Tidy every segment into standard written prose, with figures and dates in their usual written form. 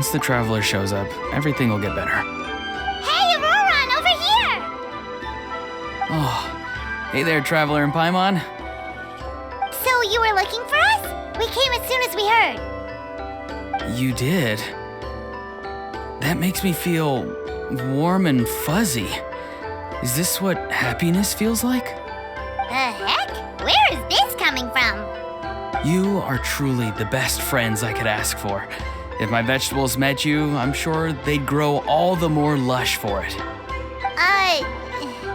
Once the traveler shows up, everything will get better. Hey, Auroran, over here! Oh, hey there, traveler in Paimon. So you were looking for us? We came as soon as we heard. You did? That makes me feel warm and fuzzy. Is this what happiness feels like? The heck? Where is this coming from? You are truly the best friends I could ask for. If my vegetables met you, I'm sure they'd grow all the more lush for it.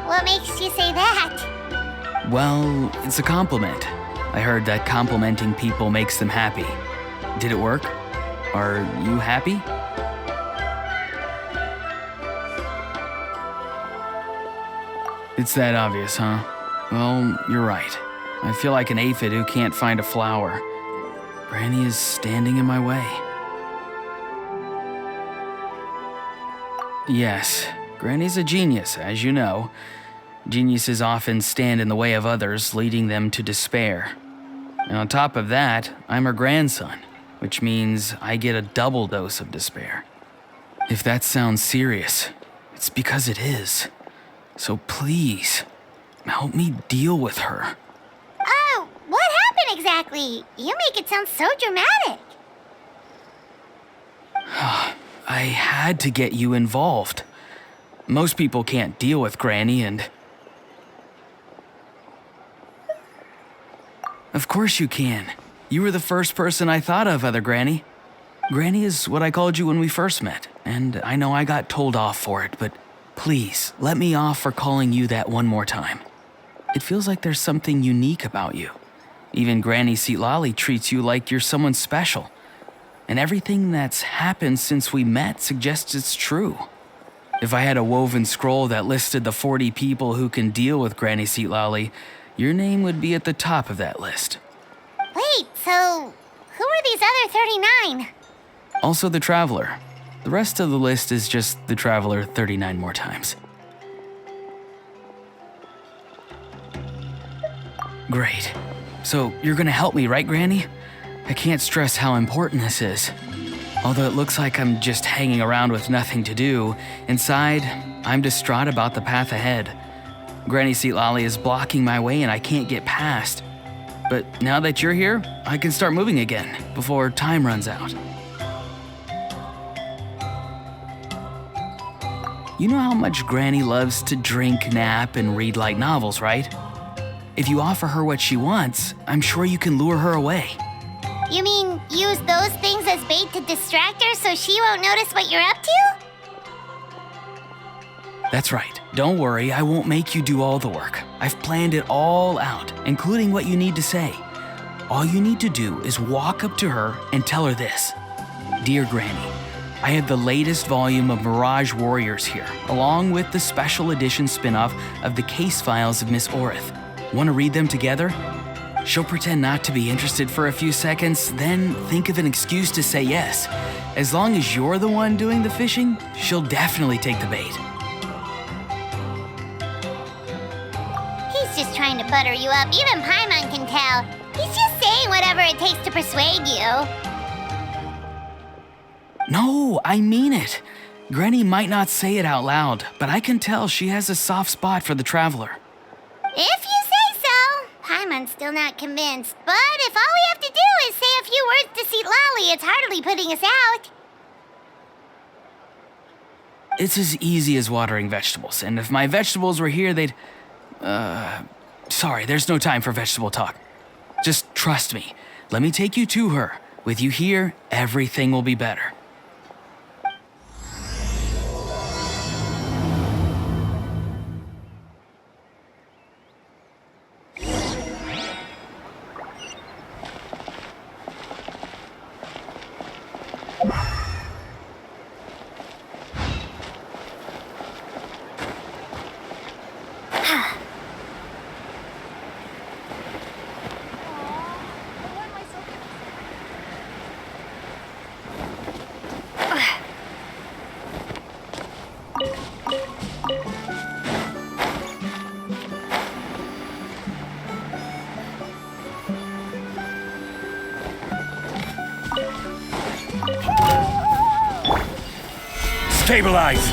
What makes you say that? Well, it's a compliment. I heard that complimenting people makes them happy. Did it work? Are you happy? It's that obvious, huh? Well, you're right. I feel like an aphid who can't find a flower. Granny is standing in my way. Yes, Granny's a genius, as you know. Geniuses often stand in the way of others, leading them to despair. And on top of that, I'm her grandson, which means I get a double dose of despair. If that sounds serious, it's because it is. So please, help me deal with her. Oh, what happened exactly? You make it sound so dramatic. I had to get you involved. Most people can't deal with Granny and... Of course you can. You were the first person I thought of, other Granny. Granny is what I called you when we first met, and I know I got told off for it, but please, let me off for calling you that one more time. It feels like there's something unique about you. Even Granny Seatlali treats you like you're someone special. And everything that's happened since we met suggests it's true. If I had a woven scroll that listed the 40 people who can deal with Granny Seatlali, your name would be at the top of that list. Wait, so who are these other 39? Also the Traveler. The rest of the list is just the Traveler 39 more times. Great. So you're gonna help me, right, Granny? I can't stress how important this is. Although it looks like I'm just hanging around with nothing to do, inside, I'm distraught about the path ahead. Granny Seatlali is blocking my way and I can't get past. But now that you're here, I can start moving again before time runs out. You know how much Granny loves to drink, nap, and read light novels, right? If you offer her what she wants, I'm sure you can lure her away. You mean use those things as bait to distract her so she won't notice what you're up to? That's right. Don't worry, I won't make you do all the work. I've planned it all out, including what you need to say. All you need to do is walk up to her and tell her this. Dear Granny, I have the latest volume of Mirage Warriors here, along with the special edition spin-off of the case files of Miss Orith. Want to read them together? She'll pretend not to be interested for a few seconds, then think of an excuse to say yes. As long as you're the one doing the fishing, she'll definitely take the bait. He's just trying to butter you up. Even Paimon can tell. He's just saying whatever it takes to persuade you. No, I mean it. Granny might not say it out loud, but I can tell she has a soft spot for the Traveler. If you say so. Paimon's still not convinced, but if all we have to do is say a few words to Seatlali, it's hardly putting us out. It's as easy as watering vegetables, and if my vegetables were here, they'd... Sorry, there's no time for vegetable talk. Just trust me. Let me take you to her. With you here, everything will be better. Stabilize!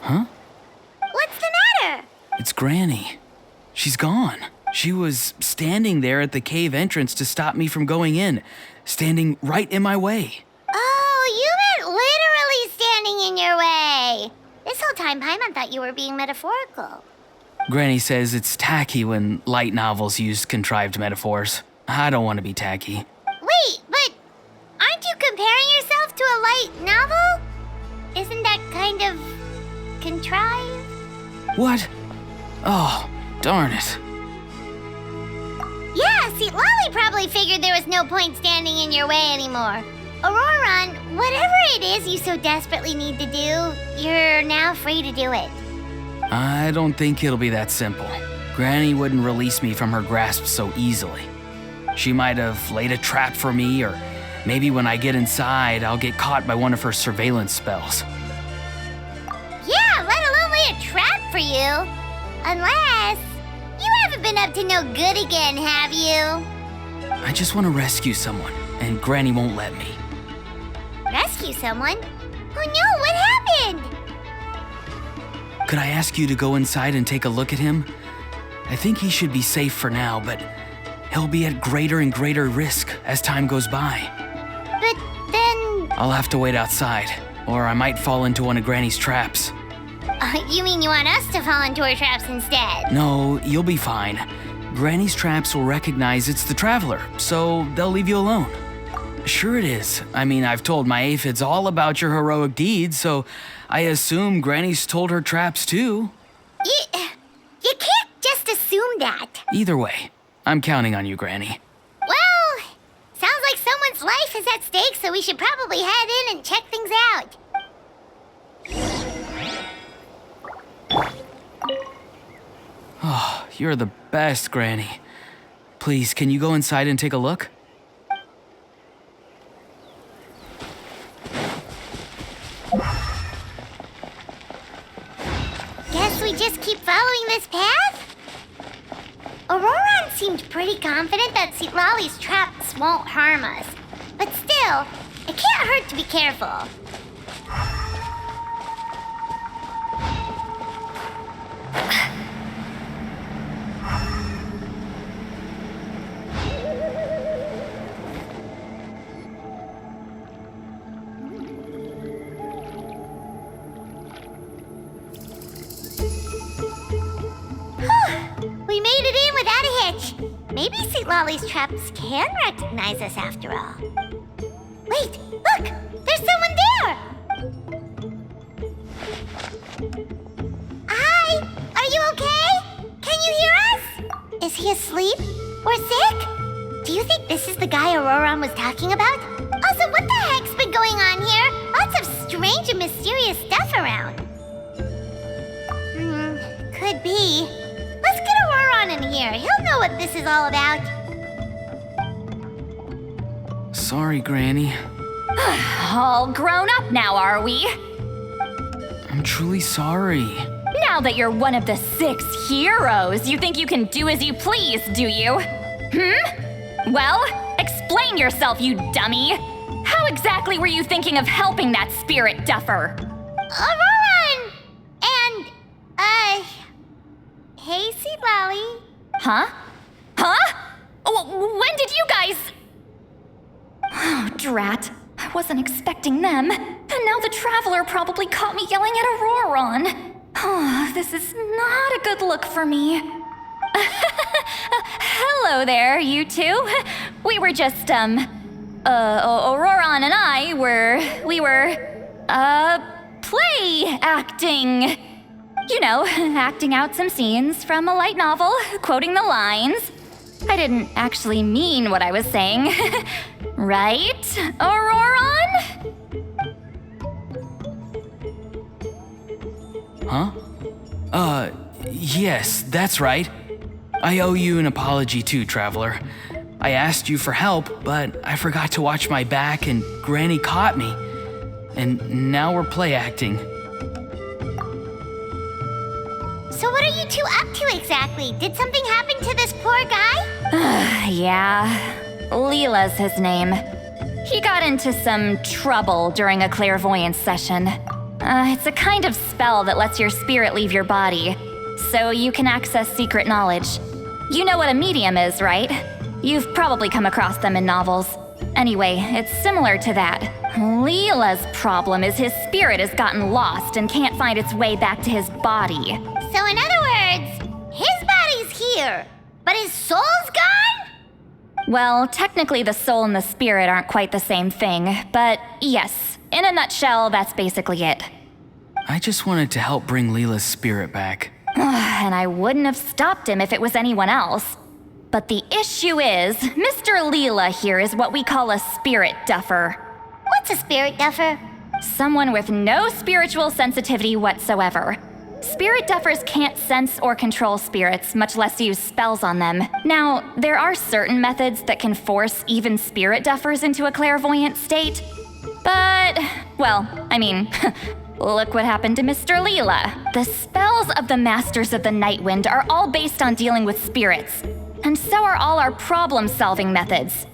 Huh? What's the matter? It's Granny. She's gone. She was standing there at the cave entrance to stop me from going in, standing right in my way. Oh, you meant literally standing in your way. This whole time, Paimon thought you were being metaphorical. Granny says it's tacky when light novels use contrived metaphors. I don't want to be tacky. Wait, but aren't you comparing yourself to a light novel? Isn't that kind of contrived? What? Oh, darn it. Yeah, see, Lolly probably figured there was no point standing in your way anymore. Auroron, whatever it is you so desperately need to do, you're now free to do it. I don't think it'll be that simple. Granny wouldn't release me from her grasp so easily. She might have laid a trap for me, or maybe when I get inside, I'll get caught by one of her surveillance spells. Yeah, let alone lay a trap for you. Unless you haven't been up to no good again, have you? I just want to rescue someone, and Granny won't let me. Rescue someone? Oh no, what happened? Could I ask you to go inside and take a look at him? I think he should be safe for now, but he'll be at greater and greater risk as time goes by. But then... I'll have to wait outside, or I might fall into one of Granny's traps. You mean you want us to fall into her traps instead? No, you'll be fine. Granny's traps will recognize it's the Traveler, so they'll leave you alone. Sure it is. I mean, I've told my aphids all about your heroic deeds, so I assume Granny's told her traps too. You can't just assume that. Either way, I'm counting on you, Granny. Well, sounds like someone's life is at stake, so we should probably head in and check things out. Oh, you're the best, Granny. Please, can you go inside and take a look? Guess we just keep following this path? Auroron seemed pretty confident that Lolly's traps won't harm us. But still, it can't hurt to be careful. We made it in without a hitch. Maybe St. Lolly's traps can recognize us after all. Wait, look! There's someone there! Hi! Are you okay? Can you hear us? Is he asleep? Or sick? Do you think this is the guy Auroron was talking about? Also, what the heck's been going on here? Lots of strange and mysterious stuff around. Could be. Let's get Auroron in here. He'll know what this is all about. Sorry, Granny. All grown up now, are we? I'm truly sorry. Now that you're one of the 6 heroes, you think you can do as you please, do you? Well, explain yourself, you dummy. How exactly were you thinking of helping that spirit duffer? Auroron! And, hey, Seed Lolly. Huh? When did you guys... Oh, drat. I wasn't expecting them. And now the Traveler probably caught me yelling at Auroron. Oh, this is not a good look for me. Hello there, you two. We were just, Auroron and I we were, play acting. You know, acting out some scenes from a light novel, quoting the lines. I didn't actually mean what I was saying. Right, Auroron? Huh? Yes, that's right. I owe you an apology too, Traveler. I asked you for help, but I forgot to watch my back and Granny caught me. And now we're play acting. So what are you two up to exactly? Did something happen to this poor guy? Yeah, Leela's his name. He got into some trouble during a clairvoyance session. It's a kind of spell that lets your spirit leave your body, so you can access secret knowledge. You know what a medium is, right? You've probably come across them in novels. Anyway, it's similar to that. Leela's problem is his spirit has gotten lost and can't find its way back to his body. So in other words, his body's here, but his soul's gone? Well, technically the soul and the spirit aren't quite the same thing, but yes, in a nutshell, that's basically it. I just wanted to help bring Leela's spirit back. And I wouldn't have stopped him if it was anyone else. But the issue is, Mr. Leela here is what we call a spirit duffer. What's a spirit duffer? Someone with no spiritual sensitivity whatsoever. Spirit duffers can't sense or control spirits, much less use spells on them. Now, there are certain methods that can force even spirit duffers into a clairvoyant state. But, well, I mean, look what happened to Mr. Leela. The spells of the Masters of the Nightwind are all based on dealing with spirits. And so are all our problem-solving methods.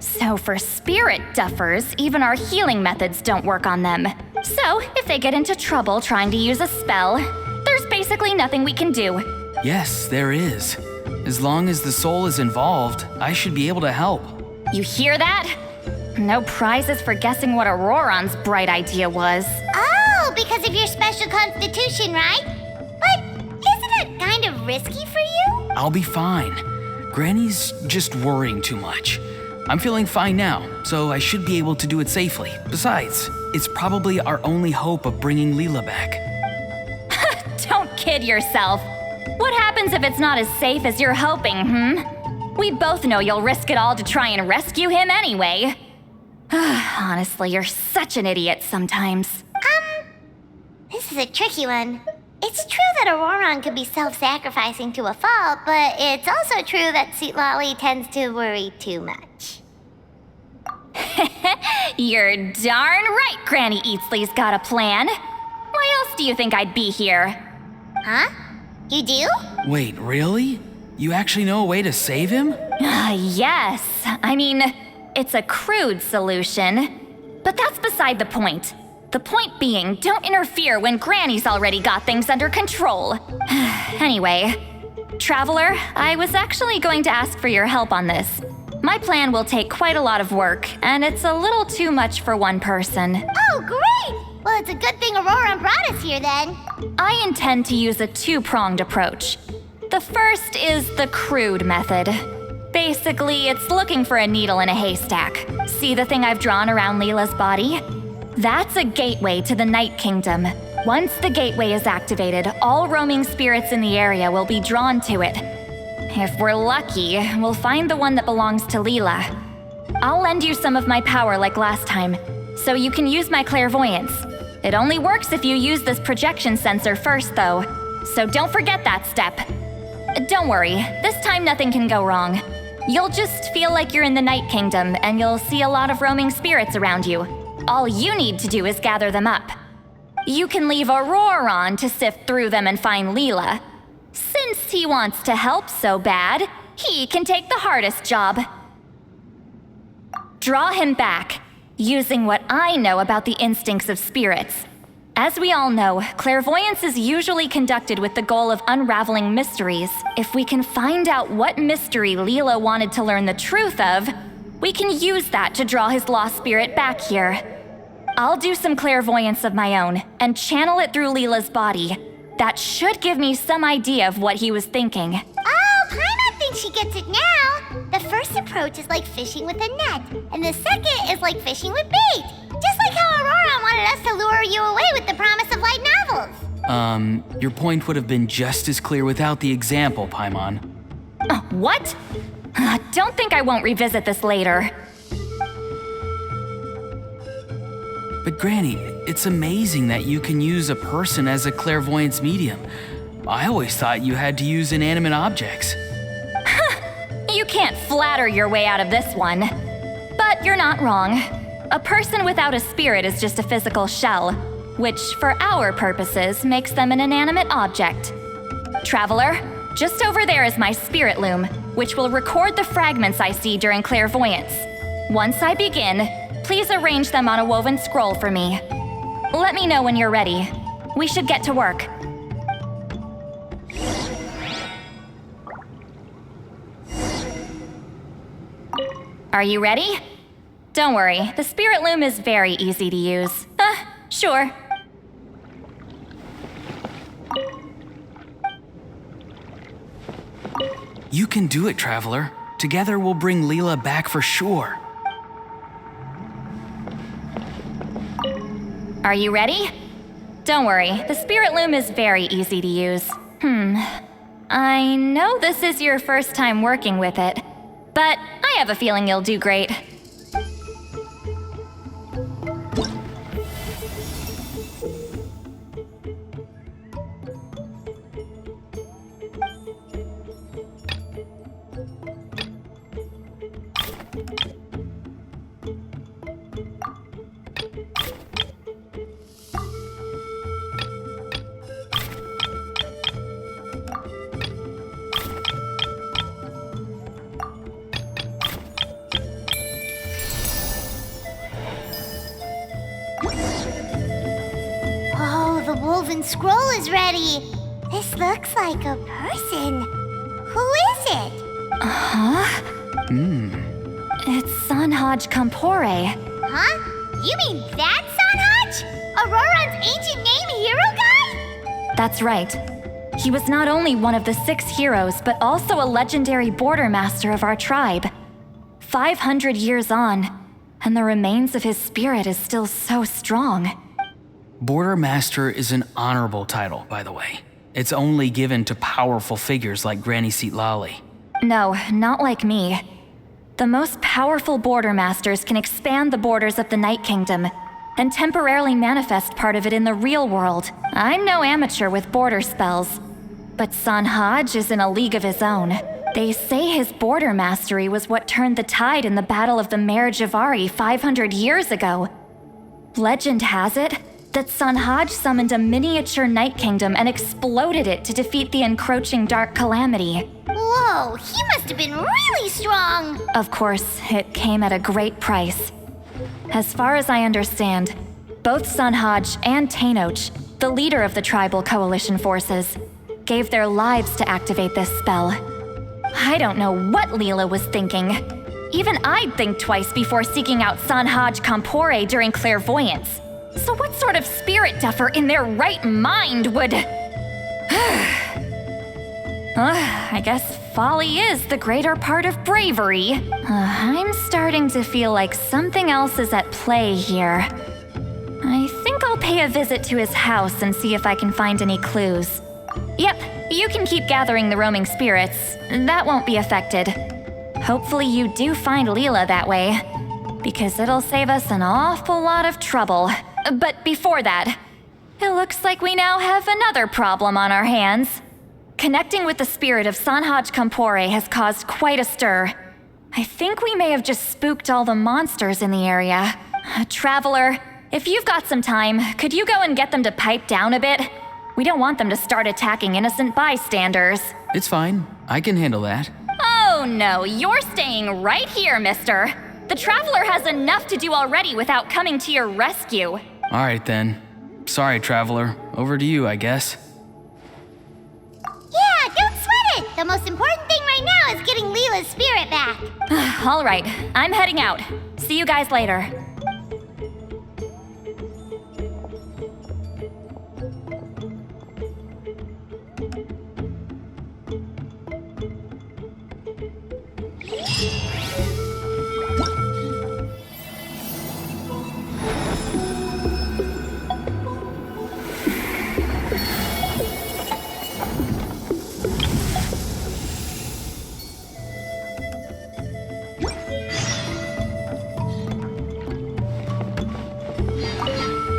So for spirit duffers, even our healing methods don't work on them. So if they get into trouble trying to use a spell, there's basically nothing we can do. Yes, there is. As long as the soul is involved, I should be able to help. You hear that? No prizes for guessing what Auroron's bright idea was. Oh, because of your special constitution, right? But isn't it kind of risky for you? I'll be fine. Granny's just worrying too much. I'm feeling fine now, so I should be able to do it safely. Besides, it's probably our only hope of bringing Leela back. Don't kid yourself. What happens if it's not as safe as you're hoping, We both know you'll risk it all to try and rescue him anyway. Honestly, you're such an idiot sometimes. This is a tricky one. It's true that Auroron could be self-sacrificing to a fault, but it's also true that Sweet Lolly tends to worry too much. You're darn right Granny Eatsley's got a plan. Why else do you think I'd be here? Huh? You do? Wait, really? You actually know a way to save him? Yes. I mean, it's a crude solution. But that's beside the point. The point being, don't interfere when Granny's already got things under control. Anyway, Traveler, I was actually going to ask for your help on this. My plan will take quite a lot of work, and it's a little too much for one person. Oh, great! Well, it's a good thing Auroron brought us here then. I intend to use a two-pronged approach. The first is the crude method. Basically, it's looking for a needle in a haystack. See the thing I've drawn around Leela's body? That's a gateway to the Night Kingdom. Once the gateway is activated, all roaming spirits in the area will be drawn to it. If we're lucky, we'll find the one that belongs to Leela. I'll lend you some of my power like last time, so you can use my clairvoyance. It only works if you use this projection sensor first, though, so don't forget that step. Don't worry, this time nothing can go wrong. You'll just feel like you're in the Night Kingdom, and you'll see a lot of roaming spirits around you. All you need to do is gather them up. You can leave Auroron to sift through them and find Leela. Since he wants to help so bad, he can take the hardest job. Draw him back, using what I know about the instincts of spirits. As we all know, clairvoyance is usually conducted with the goal of unraveling mysteries. If we can find out what mystery Leela wanted to learn the truth of, we can use that to draw his lost spirit back here. I'll do some clairvoyance of my own and channel it through Leela's body. That should give me some idea of what he was thinking. Oh, Paimon thinks she gets it now. The first approach is like fishing with a net, and the second is like fishing with bait. Just like how Auroron wanted us to lure you away with the promise of light novels. Your point would have been just as clear without the example, Paimon. What? Don't think I won't revisit this later. But Granny, it's amazing that you can use a person as a clairvoyance medium. I always thought you had to use inanimate objects. You can't flatter your way out of this one. But you're not wrong. A person without a spirit is just a physical shell, which, for our purposes, makes them an inanimate object. Traveler, just over there is my spirit loom, which will record the fragments I see during clairvoyance. Once I begin, please arrange them on a woven scroll for me. Let me know when you're ready. We should get to work. Are you ready? Don't worry, the spirit loom is very easy to use. Sure. You can do it, Traveler. Together we'll bring Leela back for sure. Are you ready? Don't worry, the spirit loom is very easy to use. I know this is your first time working with it, but I have a feeling you'll do great. Oh, the woven scroll is ready. This looks like a person. Who is it? It's Sanhaj Kampore. Huh? You mean that Sanhaj? Auroran's ancient name hero guy? That's right. He was not only one of the 6 heroes, but also a legendary border master of our tribe. 500 years on, and the remains of his spirit is still so strong. Border Master is an honorable title, by the way. It's only given to powerful figures like Granny Seatlali. No, not like me. The most powerful border masters can expand the borders of the Night Kingdom and temporarily manifest part of it in the real world. I'm no amateur with border spells, but Sanhaj is in a league of his own. They say his border mastery was what turned the tide in the Battle of the Mare Javari 500 years ago. Legend has it that Sanhaj summoned a miniature Night Kingdom and exploded it to defeat the encroaching Dark Calamity. Whoa, he must have been really strong. Of course, it came at a great price. As far as I understand, both Sanhaj and Tainoch, the leader of the tribal coalition forces, gave their lives to activate this spell. I don't know what Leela was thinking. Even I'd think twice before seeking out Sanhaj Kampore during clairvoyance. So what sort of spirit duffer in their right mind would... I guess folly is the greater part of bravery. I'm starting to feel like something else is at play here. I think I'll pay a visit to his house and see if I can find any clues. Yep, you can keep gathering the roaming spirits. That won't be affected. Hopefully you do find Leela that way, because it'll save us an awful lot of trouble. But before that, it looks like we now have another problem on our hands. Connecting with the spirit of Sanhaj Kampore has caused quite a stir. I think we may have just spooked all the monsters in the area. Traveler, if you've got some time, could you go and get them to pipe down a bit? We don't want them to start attacking innocent bystanders. It's fine. I can handle that. Oh no, you're staying right here, mister. The Traveler has enough to do already without coming to your rescue. All right then. Sorry, Traveler. Over to you, I guess. Yeah, don't sweat it. The most important thing right now is getting Leela's spirit back. All right, I'm heading out. See you guys later.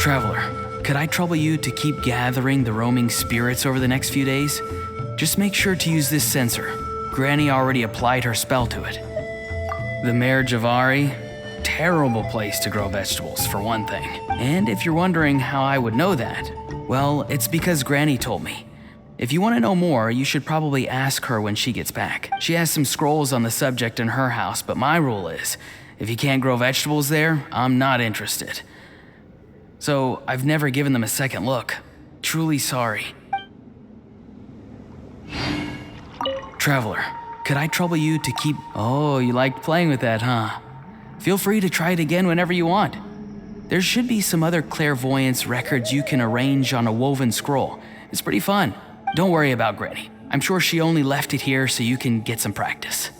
Traveler, could I trouble you to keep gathering the roaming spirits over the next few days? Just make sure to use this sensor. Granny already applied her spell to it. The Mare Javari? Terrible place to grow vegetables, for one thing. And if you're wondering how I would know that, well, it's because Granny told me. If you want to know more, you should probably ask her when she gets back. She has some scrolls on the subject in her house, but my rule is, if you can't grow vegetables there, I'm not interested. So I've never given them a second look. Truly sorry. Traveler, could I trouble you to keep... Oh, you liked playing with that, huh? Feel free to try it again whenever you want. There should be some other clairvoyance records you can arrange on a woven scroll. It's pretty fun. Don't worry about Granny. I'm sure she only left it here so you can get some practice.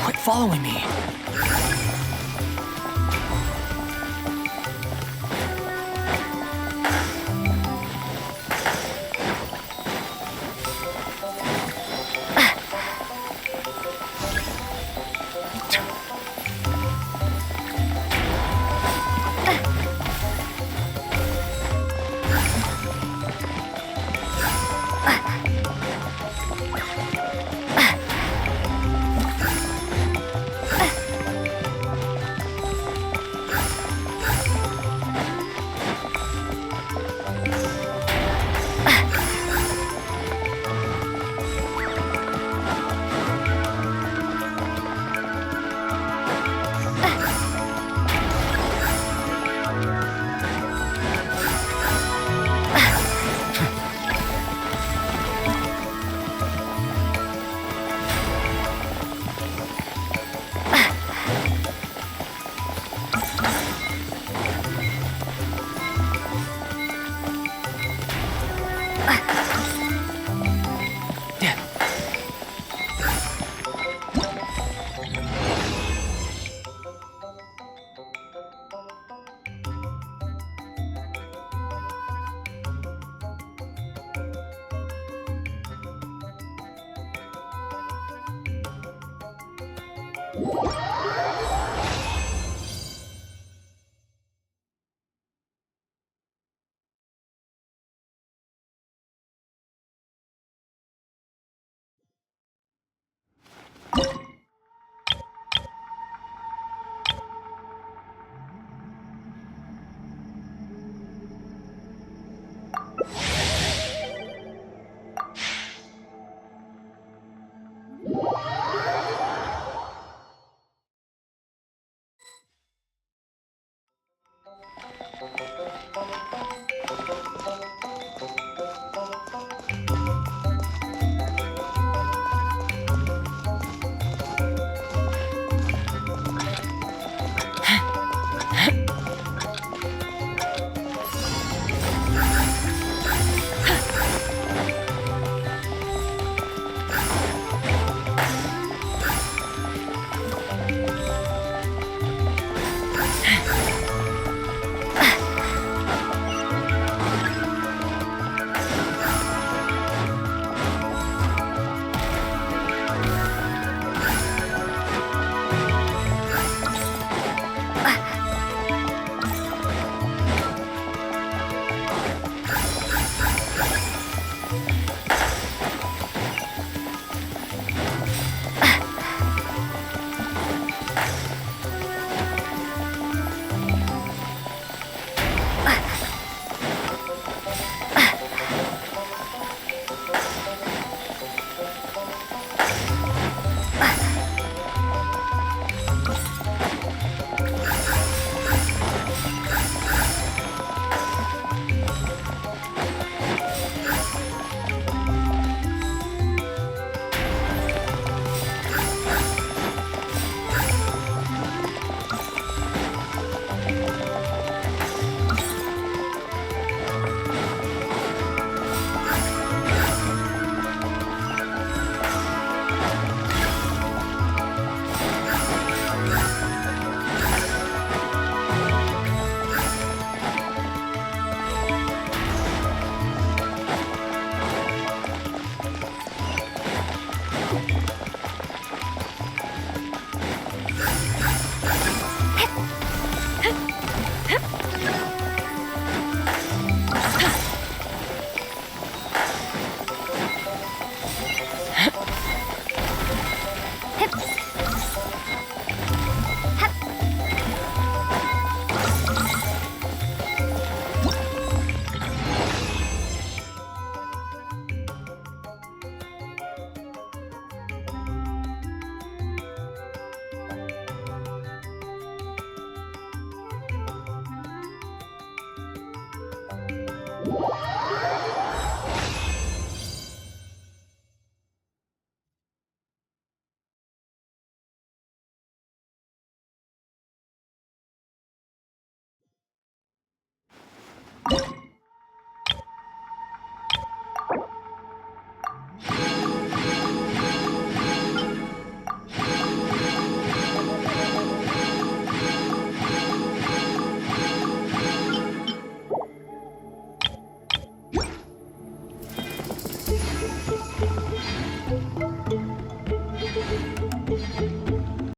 Quit following me.